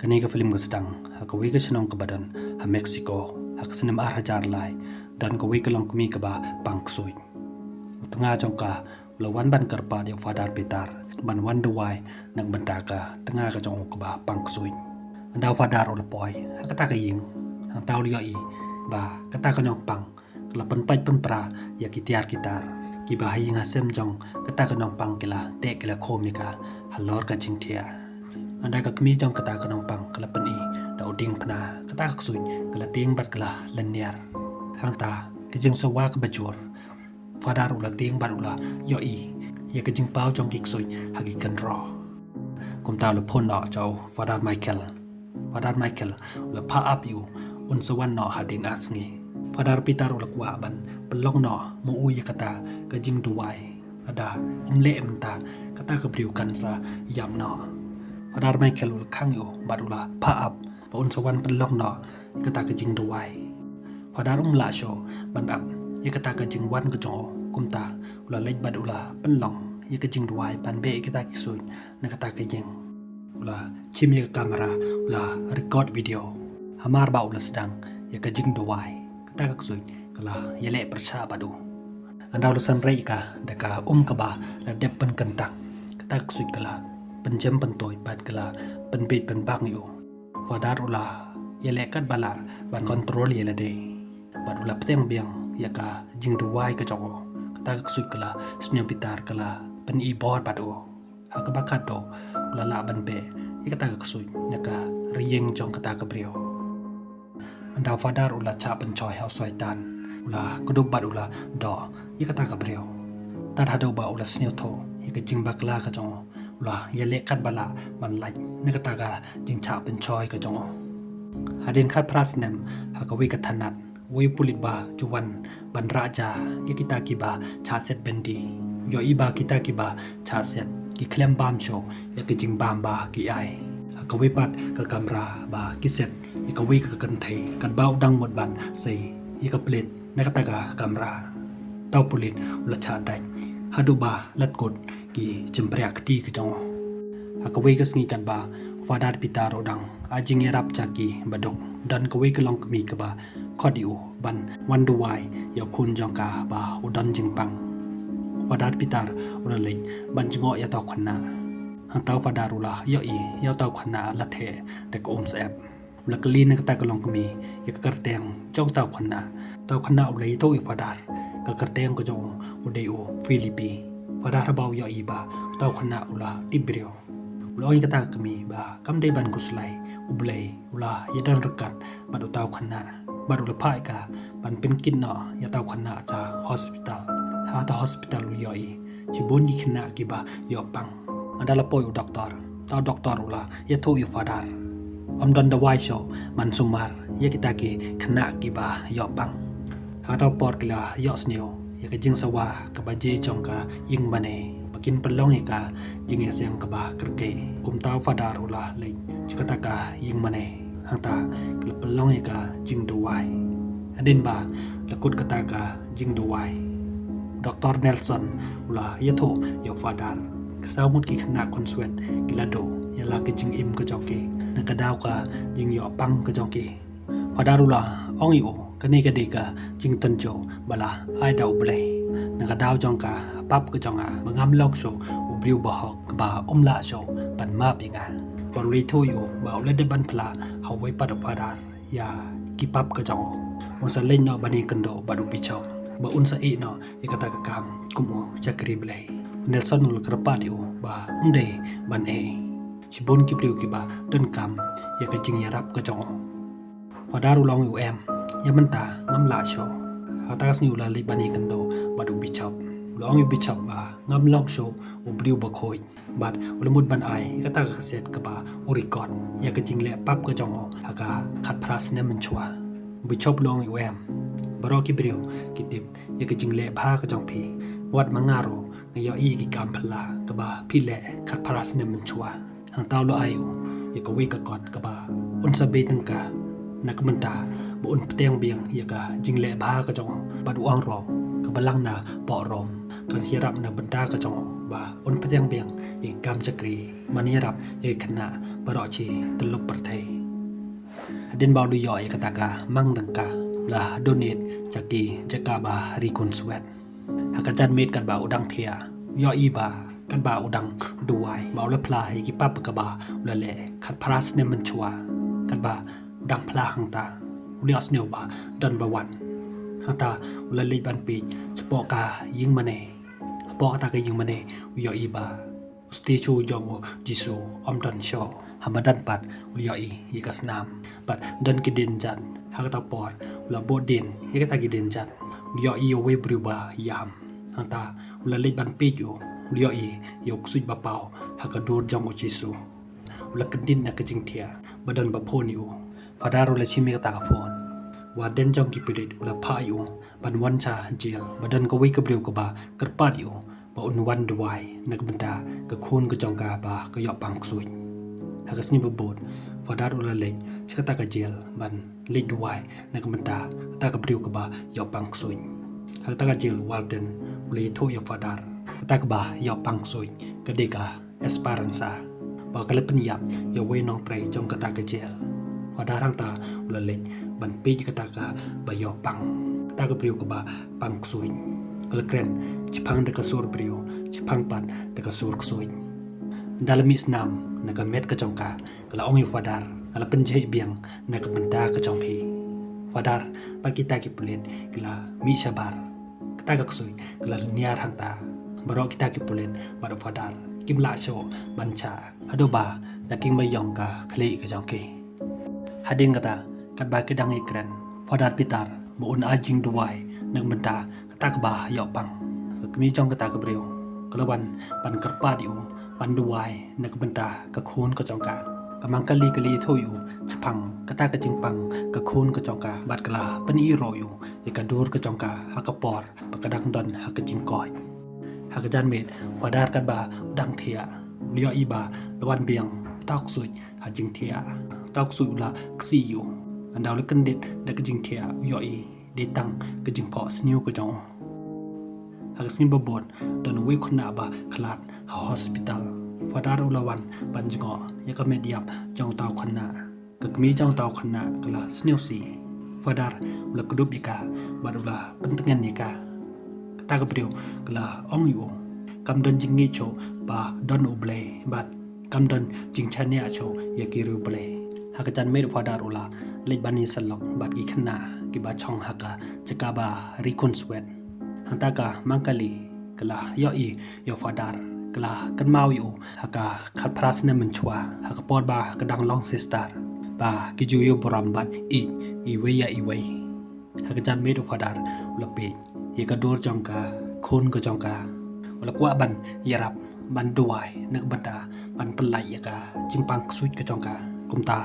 Kani ka film sedang hakawi ka senong ke badan ha Mexico hak senem hajar lai dan kawi ka long kemi ke ba pangsui tengah jongka lawan ban kerpa dia fadar pitar ban wonder why nak bentaka tengah ka jong ke ba pangsui andau fadar ul poi hakata ka ying hang tau lioi ba kata ka nyong pang kelapan pai pempra ya kitiar kitar ki ba ying hasem jong kata ka nyong pang kila te kila komika halor ka jingtia anda ka kemi jong kata ka nyong pang kelapan i da uding pna kata ka suy kala ting bat kala leniar hang ta ke jing sawa ka bajur fadar ula ting bat ula yoi ya ke jing pau jong kik suy hagi kan ro kum ta lu pon no jau fadar Michael ula pa up you un sawan no hading asngi fadar pitar ula kwa ban pelong no mu uya kata ke jing duwai ada le mta kata ka briu kan sa yam no fadar Michael ula khang yo bat ula pa up pa un sawan pelong no kata ke jing duwai fadar la sho ban up ya kata ka jing wan ka jo kumta ula lej bad ula penlong ya ka jing duai pan be kita kisuy na kata ka jing ula chim ya kamera ula record video hamar ba ula sedang ya ka jing duai kata ka kisuy kala ya le persha padu anda ula san rei ka da ka ka ba la depan kentang kata ka kisuy kala penjem pentoy bad kala penbit penbang yu fadar ula ya le kat bala ban kontrol ya la de bad ula peteng biang ya ka jing duai ka jogo kata ka sui kala senyum pitar kala pen i bot padu ha ka bakat do ula ban be ya kata ka sui ya ka rieng jong kata ka brio anda fadar ula cha pen choi hau soi tan ula kuduk bad ula do ya kata ka brio tat hado ba ula snyu tho ya ka jing bakla ka jong ula ya le kat bala man lai ne kata ka jing cha pen choi ka jong hadin khat pras nem ha ka wi ka thanat wui pulit ba juwan ban raja ya kita kiba cha set bendi yo iba kita kiba cha set ki klem bam show ya ki jing bam ba ki ai ka wi pat ka kamera ba ki set ya ka wi ka kan thai kan bau dang mod ban sei ya ka plate na ka ta ka kamera tau pulit la cha dai hadu ba lat kut ki jempriak ti ka jong ha ka wi ka sngi kan ba fadar pitar odang ajing erap chaki badok dan ka wi ka long kemi ka ba kodiu ban wandu wai ya kun jongka ba udan jingpang fadar pitar ula lei ban jingo ya taw khna hang taw fadar ula yo i ya taw khna la the de ko sep la kli na ta ka long kmi ya ka karteng jong taw khna ulei to i fadar ka karteng ko jong udei u Philippi fadar baw yo i ba taw khna ula tibrio uloi ka ta kmi ba kam dei ban kuslai ublei ula yadan rekat badu taw khna baru lepai ka ban pen kin no ya tau khana cha hospital ha ta hospital yoi chibon ji khna ki ba yo pang andala poi doktor ula ya tho yu fadar don da wai show man sumar ya kita ki khna ki ba yo pang ha ta por kila yo sneo ya ka jing sawa ka ba je chong ka ying bane bakin pelong ka jing ya siang ka ba kerke kum tau fadar ula le chikata ka ying bane hang ta kala pelong ka jing duai adin ba lakut kata ka jing duai Dr. Nelson ula yatho yo fadar saumut ki khna konsuet kilado yala ke jing im ka joki nakadaw ka jing yo pang ka joki fadar ula ong yu kani ka de ka jing tanjo bala ai daw blai nakadaw jong ka pap ka jonga mangam lok so ubriu ba ba la so pan ma pinga Parli thu yu ba ule de ban pla hawai pada padar ya kipap ka jong unsa len no bani kendo badu bichok ba unsa i no ikata ka kam kumu chakri blai Nelson ul kerpa diu ba unde ban chibon ki priu ki ba den kam ya ka jing yarap ka jong padar ulong yu em ya menta ngam la sho atas ni ulali bani kendo badu bichok long yu bichok ba ngam long sho ubriu ba khoi bat ulamut ban ai kata ka set ka ba urikon ya ka jing le pap ka jong aka khat pras ne man chwa bichop long yu em baro ki brio kitip ya ka jing le pha ka jong phi wat mangaro ngayo i ki kam phla ka ba phi le khat pras ne man chwa hang taw lo ai ya ka wi ka kot ka ba un sa be tang ka nak menta bo un pteng biang ya ka jing le pha ka jong ba du ang ro ka balang na po rom ka sirap na benda ka jong บ่าอุนพยังเบียงอีกกำจักรีมันนี่รับอีกขณะบรอชีตลบประเทศดินบอลดูย่อยกตากามั่งดังกาลาโดนิตจากดีจากกาบารีคุนสเวตหากจันเมตกันบ่าอุดังเทียย่ออีบากันบ่าอุดังดูไวบ่าวละพลาให้กิปับกบาละเล่ขัดพระสเนมันชัวกันบ่าอุดังพลาหังตาเลียสเนวบาดันบวันหังตาละเล่บันปีจะปอกายิงมันเอปอกตากยิงมันเอย่ออีบาสติชูยองจิสูอมดันโชหามาดันปัดอุยอียิกัสนามปัดดันกิดินจันหากตาปอดละโบดินยิกตากิดินจันอุยอีเวบริบายามหังตาอุละเล็บันปีอยู่อุยอียกสุดบะเปาหากดูจองอุจิสูอุละกิดินนักจิงเทียบัดดันบะโพนิวพาดารุละชิมิกตากพอนว่าเดนจองกิปิดิตอุละพาอยู่บันวันชาเจียลบัดดันก็วิกบริวกบากระปัดอยู่บ่อุนวันดวายนักบรรดากะคูนกะจองกาบากะยอปังสุยหากสนิบบบดฟาดารุละเล็กชะตากะเจลบันเล็ดดวายนักบรรดาตากะปริวกะบายอปังสุยหากตากะเจลวาลเดนเลโทยฟาดาร์ตากะบายอปังสุยกะเดกาเอสปารันซาบากะเลปนิยับยอเวนองไตรจงกะตากะเจลฟาดารังตาละเล็กบันปีกะตากะบายอปังตากะปริวกะบาปังสุยกระเกรนชิพังเดกสูรบริโอชิพังปัดเดกสูรกสุยดัลมิสนามนักเม็ดกระจงกากละองยูฟาดาร์กละเป็นเจเบียงนักบรรดากระจงพีฟาดาร์ปากิตากิปุเลนกละมิชาบาร์กตากกสุยกละเนียร์หังตาบารอกิตากิปุเลนบารฟาดาร์กิมลาโชบัญชาฮัดบานักกิงไม่ยองกาคลีกระจงกีฮัดดิงกตากัดบากิดังอีกรันฟาดาร์ปิตาร์บุญอาจิงดวายนักบรรดากตากบายอปังกมีจองกตากบริวกละวันปันกระปาดิวปันดวายนักบรรดากะคูนกะจองกากำมังกะลีโทอยู่ชะพังกะตากะจิงปังกะคูนกะจองกาบัดกะลาปนีโรอยู่อีกะดูรกะจองกาหากะปอร์ปะกะดังดอนหากะจิงกอยหากะจันเมดฟาดาร์กันบาดังเทียเลียอีบาละวันเบียงตอกสุยหาจิงเทียตอกสุยละกสีอยู่อันดาวละกันเด็ดดักะจิงเทียยออีเดตังกะจิงพอสนิวกะจองหากสิ่งบบดดนวิคนนาบะคลาดฮอสพิทอลฟาดารุลวันปัญจงอยากเมดิยับจองเตาคนนากมีจองเตาคนนากลาสเนลซีฟาดาร์อุลกดุบิกาบารุลาเป็นตั้งยันนิกาตากบริวกลาองอยู่กำดันจิงงี้โชบาดอนอุเบลบัดกำดันจิงชาเนียโชยากิรุเบลหากจันเมดฟาดารุลาเลบันิสลอกบัดอีขนากิบาชองหากาจะกาบาริคุนสเวตหังตากามังกะลีกลายออียอฟาดาร์กลากันมาอยู่หากาขัดพระสเนมันชัวหากปอดบากระดังลองซิสตาร์บากิจูยบรามบัดอีเวยอีเวยหากจันเมดฟาดาร์อุลเปยยกระดูรจองกาคนก็จองกาอุลกว่าบันยารับบันดวายนักบันดาบันปลายยกาจิงปังสุดก็จองกากุมตา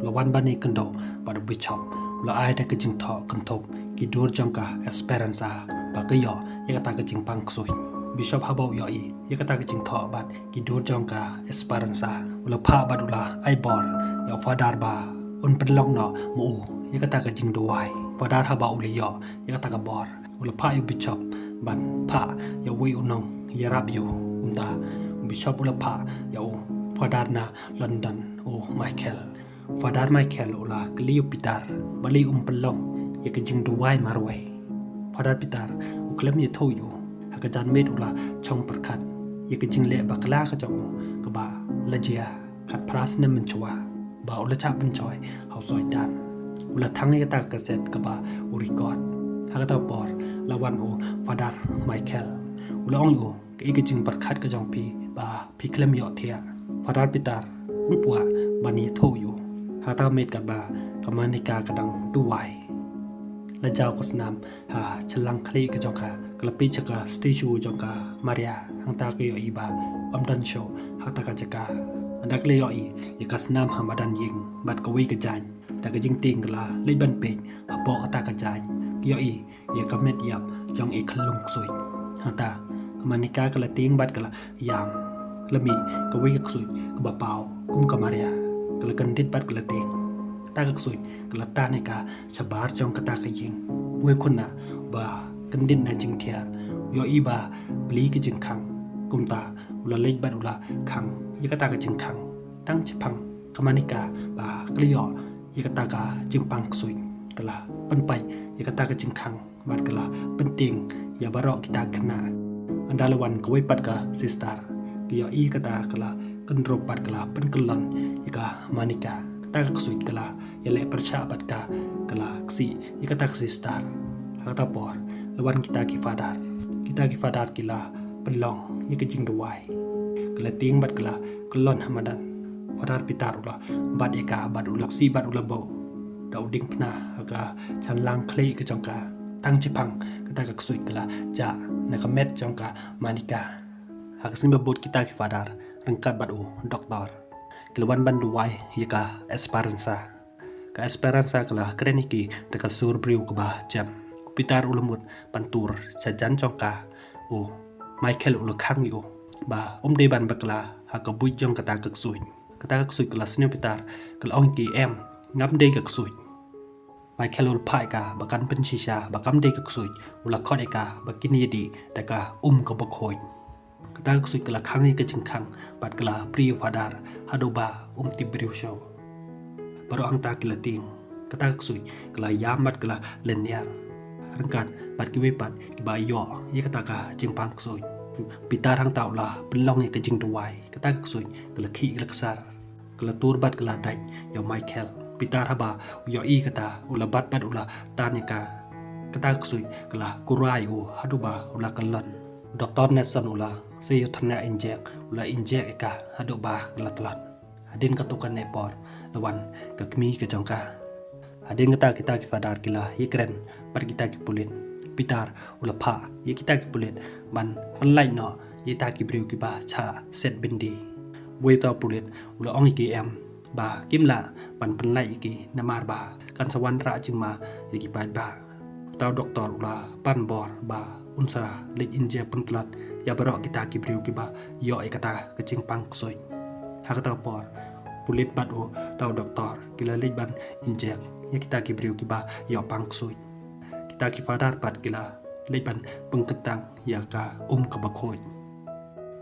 ละวันบันนี้กันโดบัดบิชอปละไอได้กจิงทอกันทบกิดูรจองกาเอสเปรันซาปากยอยกตากจิงปังสุยบิชอปฮาบอยอียกตากจิงทอบัดกิดูรจองกาเอสเปรันซาอุลพาบัดุลาไอบอร์ยอฟาดาร์บาอุนเป็นลองนอมูยกตากจิงดวายฟาดาร์ฮาบาอุลิยอยกตากบอร์อุลพาอยู่บิชอปบันพายาวิอุนงยารับอยู่อุมตาบิชอปอุลพายาฟาดาร์นาลอนดอนโอไมเคิลฟาดาร์ไมเคิลอุลากลิยูปิตาร์บาลีเป็นลองยกจิงดวายมารวยฟาดาร์ปิตาร์อุคลมยโทอยู่หากจันเมดอุลาช่องประคัดยกจิงเละบักลากระจงกบาละเจียขัดพระสเนมันชัวบาอุลชาบันจอยเฮาซอยดันอุลทั้งยกตากเกษตรกบาอุริกอดหากตาปอร์ละวันโอฟาดาร์ไมเคิลอุลองอยู่กจิงประคัดกระจงพีบาพิคลมยอเทียฟาดาร์ปิตาร์อุปวะบันยโทอยู่หากตาเมดกับบากำมันนิกากระดังดูไวและเจ้าก็สนามหาฉลังคลีกระจงกากระปิชกาสติชูจงกามาริยาหังตากยออีบาอัมดันโชหักตากจักาอันดักเลยออียกสนามหามาดันยิงบัดกวีกระจายแต่ก็จิงติงกลาเลยบันเปงหาปอกตากระจายยออียกเม็ดยับจงเอกลุงสุยหังตากำมันนิกากระติงบัดกระยามละมีกวีกสุยกบะเปากุมกามาริยากระกันดิดบัดกระติงตากสุยกระตาในกาฉบาร์จงกตากยิงเวคนน่ะบากันดินในจิงเทียยออีบาบลีกจิงคัง กุมตาอุลาเล็กบัดอุลาขังยกตากะจึงขังตั้งชิพังกมานิกาบากลิยอยกตากะจึงปังสุยกะลาปันไปยกตากะจึงขังบัดกะลาปันติงยาบารอกิตาขนาอันดาลวันกวยปัดกะซิสตาร์กิยอีกตากะลากันรบปัดกะลาปันกลันยกะมานิกาตากะสุยกะลายะเลประชาบัดกะลากสิยกตากะซิสตาร์hata por lawan kita ki fadar kila pelong ye ke jing duai kala ting bat kala kelon hamadan fadar pitar ula bat eka bat ula si bat ula bo dau ding pna aga chan lang khle ke jongka tang chipang kata ka ksui kala ja na ka met jongka manika hak sim babot kita ki fadar rengkat bat u doktor kelwan ban duai ye ka esperanza kala kreniki taka sur briu ka ba jam pitar ulamut pantur sajan jongka Michael ulakang yu ba de ban bakla hakabuj jong kata kaksui kala sne pitar kala ong ki em ngam de kaksui Michael ul pai ka bakan pensisha bakam de kaksui ulakot eka bakini di taka ka bakhoi kata kaksui kala khangi ka jingkhang bat kala pri fadar hadoba tibriu show baru ang ta kila ting kata kaksui kala yamat kala leniar rengkat bat ki wepat ki ba yo ye kata ka jing pang soi pitar hang taw la pelong ye ka jing duai kata ka soi kala khi laksar kala tur bat kala dai yo Michael pitar haba yo i kata ula bat ula tan ye ka kata ka soi kala kurai haduba ula kalon doktor Nelson ula se yo thana inject ka haduba kala tlon adin katukan nepor lawan ka kmi ka jongka ading kita ki fadar kila yekren par kita ki pulit pitar ulapha ye kita ki pulit ban panlai no ye ta ki briu ki ba cha set bindi we ta pulit ula ong ki em ba kimla ban panlai ki namar ba kan sawan ra chingma ye ki pa ba taw doktor ula pan bor ba unsa lik inje puntlat ya baro kita ki briu ki ba yo e kata kecing pang soi hakata por pulit bat taw doktor kila lik ban inje ya kita ki briu ki ba yo pang sui kita ki fadar pat kila leban pengketang ya ka ka bakhoi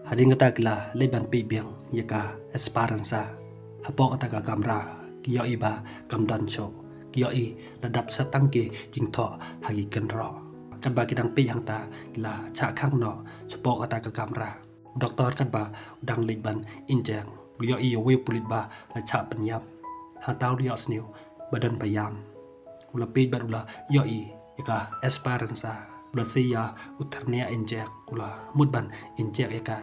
hading kata kila leban pi biang ya ka esperanza hapok kata ka kamra ki yo iba kamdan show ki yo i ladap satang ki jingtho hagi kenro kan ba kidang pi hang ta kila cha khang no chapok kata ka kamra doktor kan ba dang leban injang yo i yo we pulit ba la cha penyap ha taw yo sniu badan payam ula page bat ula yoi eka esperanza ula siya utarnia injek ula mudban injek eka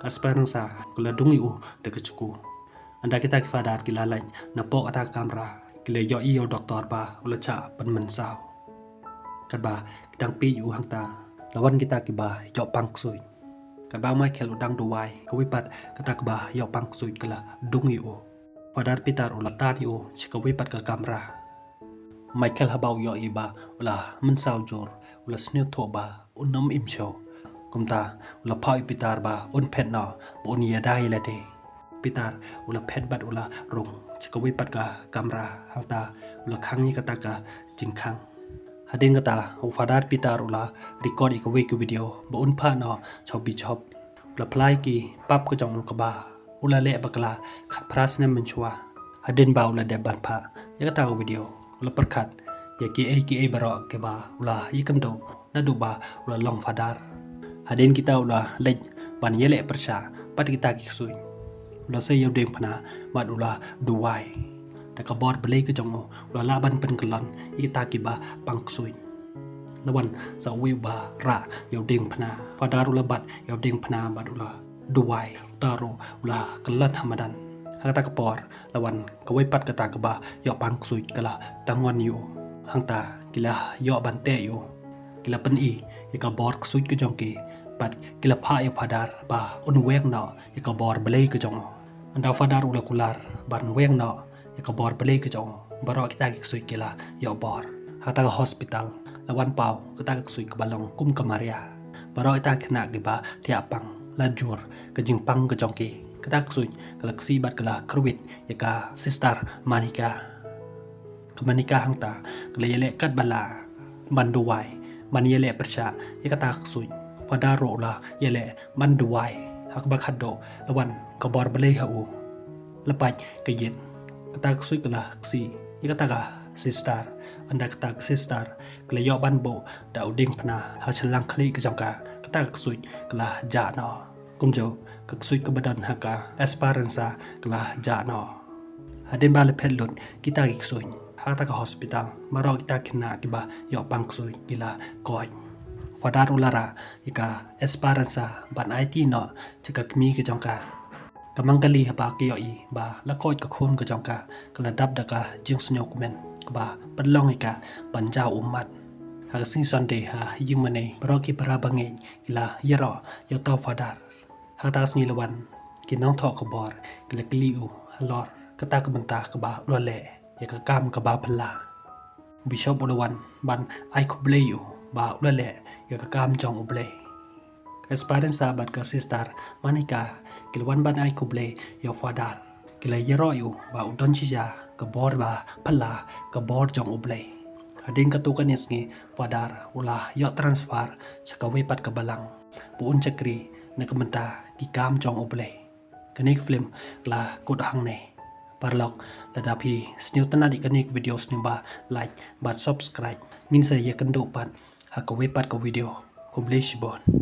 esperanza kula dungi de kecuku anda kita ki fadar kila lain napok ata kamera kila yoi yo doktor ba ula cha penmensau kadba kidang pi u hangta lawan kita ki ba yo pangsui kadba Michael udang duwai kawipat kata ka ba yo pangsui kala dungi fadar pitar ula tadi chikawi pat ka kamera Michael habau yo iba ula mensau jor ula sneu tho ba unam imcho kumta ula phai pitar ba phet no un ya dai la de pitar ula phet bat ula rung chikawi pat ka kamera hangta ula khangi kata ka jingkhang hading kata fadar pitar ula record ikawi ki video ba pha no chobi chop ula plai ki pap ka jong ka ba ula le bakla khat pras ne menchua hadin ba ula de ban pha ya ta video ula perkhat ya ki ai baro ke ba ula ikam do na du ba ula long fadar hadin kita ula lej ban yele persha pat kita ki sui ula se yau dem phana ba ula duai ta ka bot belai ke jong ula la ban pen kelon kita ki ba pang sui lawan sa wi ba ra yau dem phana fadar ula bat yau dem phana ba ula duai taro ula kelan hamadan hangta kapor lawan kawai pat kata kaba yo pang sui kala tangon yu hangta kila yo bante yu kila pen i ka bor sui ke jongki pat kila pha yo fadar ba un weng no ka bor belai ke jong anda fadar ula kular ban weng no ka bor belai ke jong baro kita ki sui kila yo bor hangta ka hospital lawan pau kata sui ke balong kum kamaria baro ita kena giba dia pang lajur ke jingpang ke jongki kedak sui galaksi bat kala kerwit yaka sister manika kemanika hangta kala yele kat bala banduwai man yele persha yaka tak sui ฟาดาโรลาเยเลมันดูไวฮักบักฮัดโดละวันกบอร์เบลย์ฮาอูละไปกะเย็นกะตากซุยกะลาซียกะตากะซิสตาร์อันดักตากซิสตาร์กะเลยอบันโบดาวดิงพนาฮาฉลังคลีกะจังกะกะตากซุยกะลาจานอกุมโจกะซุยกะบัดันฮักะเอสปาเรนซากะลาจานอฮาเดนบาเลเพลลุนกิตากิกซุยฮักตากะฮอสปิตัลมารอกิตาคินากิบายอบังซุยกิลากอยฟาดารุลาราอิกาเอสปาเรนซาบันไอตีเนาะจะกะมีกะจังกะกำลังกะลีฮะปากยออีบาละคอยกะคนกะจังกะกะละดับดะกะจิงสญอกเมนกะบาปันลองอิกะปันเจ้าอุมมัดหากซิงซันเดฮะยิงมันเนบรอกิปราบังเงกิลายะรอยอตอฟาดาร์หากตาสนีละวันกินน้องทอกะบอร์กิละกลีอูฮลอร์กะตากะบันตากะบาลอเลยะกะกามกะบาพลาบิชอปละวันบันไอคุเบลยูบาลอเลยะกะกามจองอุเบลEsparen sahabat ke sistar manika kilwan ban ai kuble yo fadar kilai yero yu ba udon chija ke bor ba pala ke bor jong uble hading katukan isngi fadar ulah yo transfer chakawe pat ke balang puun cakri na kementa ki kam jong uble kanik film la kod hang ne parlok ladapi sniutan adik kanik video snimba like bat subscribe min saya kendo pat hakawe pat ke video kuble shibon